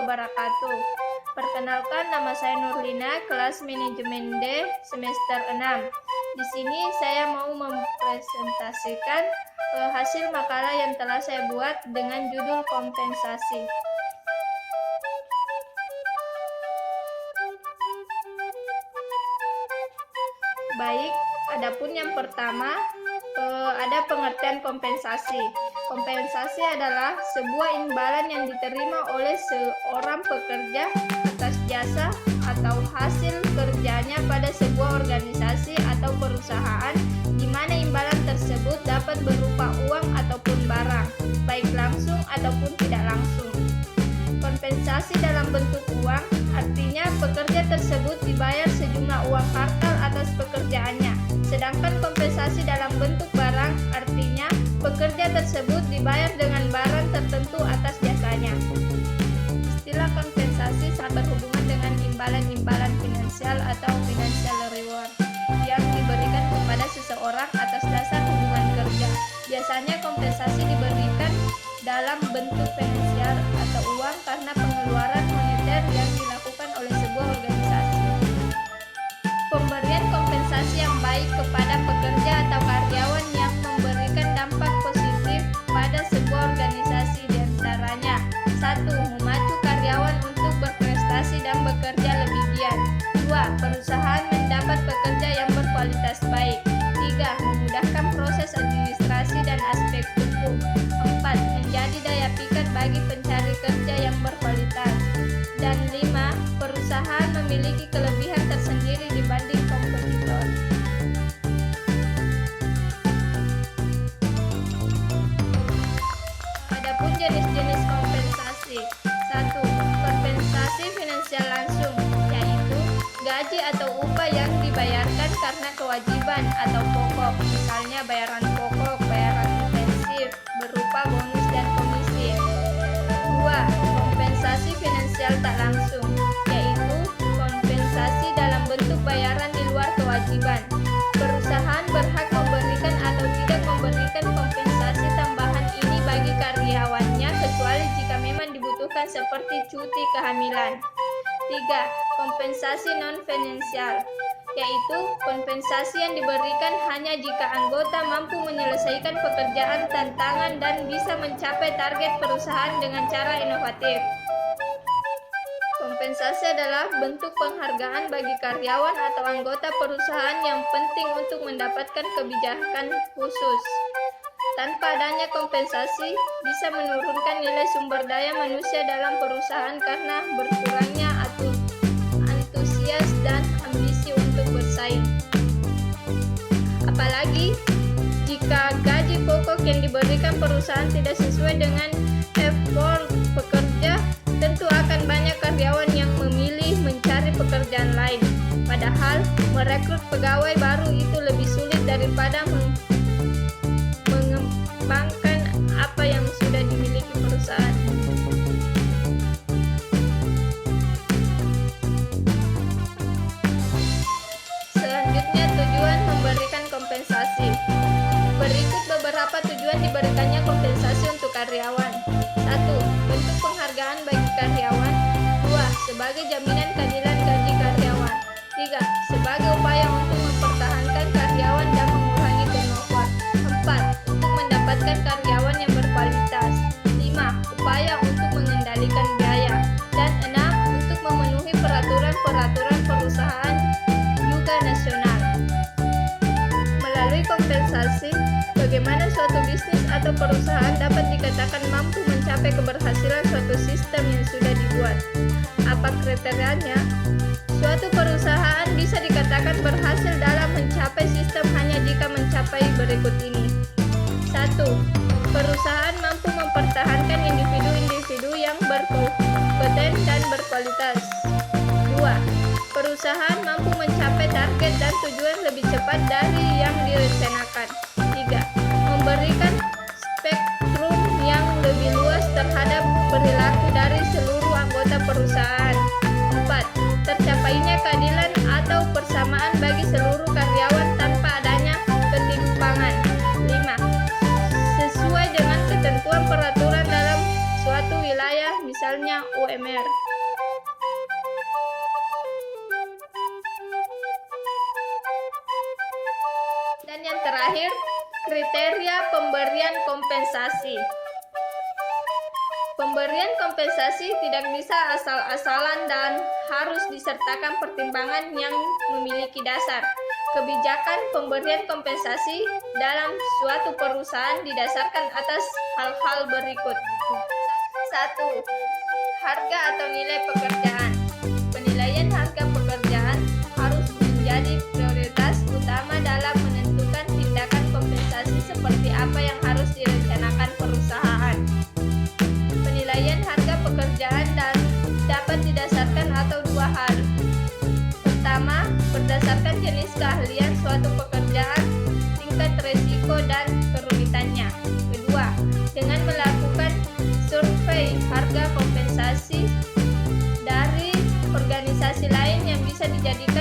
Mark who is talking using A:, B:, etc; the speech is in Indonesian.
A: wabarakatuh. Perkenalkan, nama saya Nurlina, kelas Manajemen D, semester 6. Di sini saya mau mempresentasikan hasil makalah yang telah saya buat dengan judul kompensasi. Baik, adapun yang pertama, ada pengertian kompensasi. Kompensasi adalah sebuah imbalan yang diterima oleh seorang pekerja atas jasa atau hasil kerjanya pada sebuah organisasi atau perusahaan, di mana imbalan tersebut dapat berupa uang ataupun barang, baik langsung ataupun tidak langsung. Kompensasi dalam bentuk uang artinya pekerja tersebut dibayar sejumlah uang kartal atas pekerjaannya. Sedangkan kompensasi dalam bentuk barang artinya pekerja tersebut dibayar dengan barang tertentu atas jasanya. Istilah kompensasi sangat berhubungan dengan imbalan-imbalan finansial atau financial reward yang diberikan kepada seseorang atas dasar hubungan kerja. Biasanya kompensasi diberikan dalam bentuk finansial atau uang karena pengeluaran moneter yang dilakukan oleh sebuah organisasi. Pemberian kompensasi yang baik kepada pekerja atau karyawan yang memberikan dampak positif pada sebuah organisasi diantaranya: 1. Memacu karyawan untuk berprestasi dan bekerja lebih giat. 2. Perusahaan mendapat pekerja yang berkualitas baik. 3. Memudahkan proses administrasi dan aspek hukum. 4. Menjadi daya pikat bagi pencari kerja yang berkualitas. Dan 5. Perusahaan memiliki kelebihan tersendiri dibanding kompetitor. Adapun jenis-jenis kompensasi. 1. Kompensasi finansial langsung, yaitu gaji atau upah yang dibayarkan karena kewajiban atau pokok, misalnya bayaran pokok, bayaran intensif, berupa bonus dan komisi. 2. Kompensasi finansial tak langsung, yaitu kompensasi dalam bentuk bayaran di luar kewajiban. Perusahaan berhak memberikan atau tidak memberikan kompensasi tambahan ini bagi karyawannya kecuali jika memang dibutuhkan seperti cuti kehamilan. 3. Kompensasi non-finansial, yaitu kompensasi yang diberikan hanya jika anggota mampu menyelesaikan pekerjaan tantangan dan bisa mencapai target perusahaan dengan cara inovatif. Kompensasi adalah bentuk penghargaan bagi karyawan atau anggota perusahaan yang penting untuk mendapatkan kebijakan khusus. Tanpa adanya kompensasi, bisa menurunkan nilai sumber daya manusia dalam perusahaan karena berkurangnya antusias dan ambisi untuk bersaing. Apalagi jika gaji pokok yang diberikan perusahaan tidak sesuai dengan effort pekerja, tentu akan banyak karyawan yang memilih mencari pekerjaan lain. Padahal merekrut pegawai baru itu lebih sulit daripada mengembangkan apa yang sudah dimiliki perusahaan. Selanjutnya, tujuan memberikan kompensasi. Berikut beberapa tujuan diberikannya kompensasi untuk karyawan. 1. Bentuk penghargaan bagi karyawan. 2. Sebagai jaminan keadilan gaji karyawan. 3. Sebagai upaya untuk mempertahankan karyawan dan mengurangi turnover. 4. Untuk mendapatkan karyawan yang berkualitas. 5. Upaya untuk mengendalikan biaya. Dan 6. Untuk memenuhi peraturan-peraturan perusahaan juga nasional. Melalui kompensasi, bagaimana suatu bisnis atau perusahaan dapat dikatakan mampu mencapai keberhasilan suatu sistem yang sudah dibuat. Apa kriterianya? Suatu perusahaan bisa dikatakan berhasil dalam mencapai sistem hanya jika mencapai berikut ini. 1. Perusahaan mampu mempertahankan individu-individu yang berkompeten dan berkualitas. 2. Perusahaan mampu mencapai target dan tujuan lebih cepat dari yang direncanakan. 3. Memberikan spektrum yang lebih luas terhadap perilaku dari seluruh anggota perusahaan. 4. Tercapainya keadilan atau persamaan bagi seluruh karyawan tanpa adanya ketimpangan. 5. Sesuai dengan ketentuan peraturan dalam suatu wilayah, misalnya adanya UMR. Dan yang terakhir, kriteria pemberian kompensasi. Pemberian kompensasi tidak bisa asal-asalan dan harus disertakan pertimbangan yang memiliki dasar. Kebijakan pemberian kompensasi dalam suatu perusahaan didasarkan atas hal-hal berikut. 1. Harga atau nilai pekerjaan. Penilaian harga pekerjaan harus menjadi prioritas utama dalam menentukan tindakan kompensasi seperti apa yang harus direncanakan perusahaan. Penilaian harga pekerjaan dan dapat didasarkan atau dua hal. Pertama, berdasarkan jenis keahlian suatu pekerjaan, tingkat risiko dan kerumitannya. Kedua, dengan melakukan survei harga kompensasi dari organisasi lain yang bisa dijadikan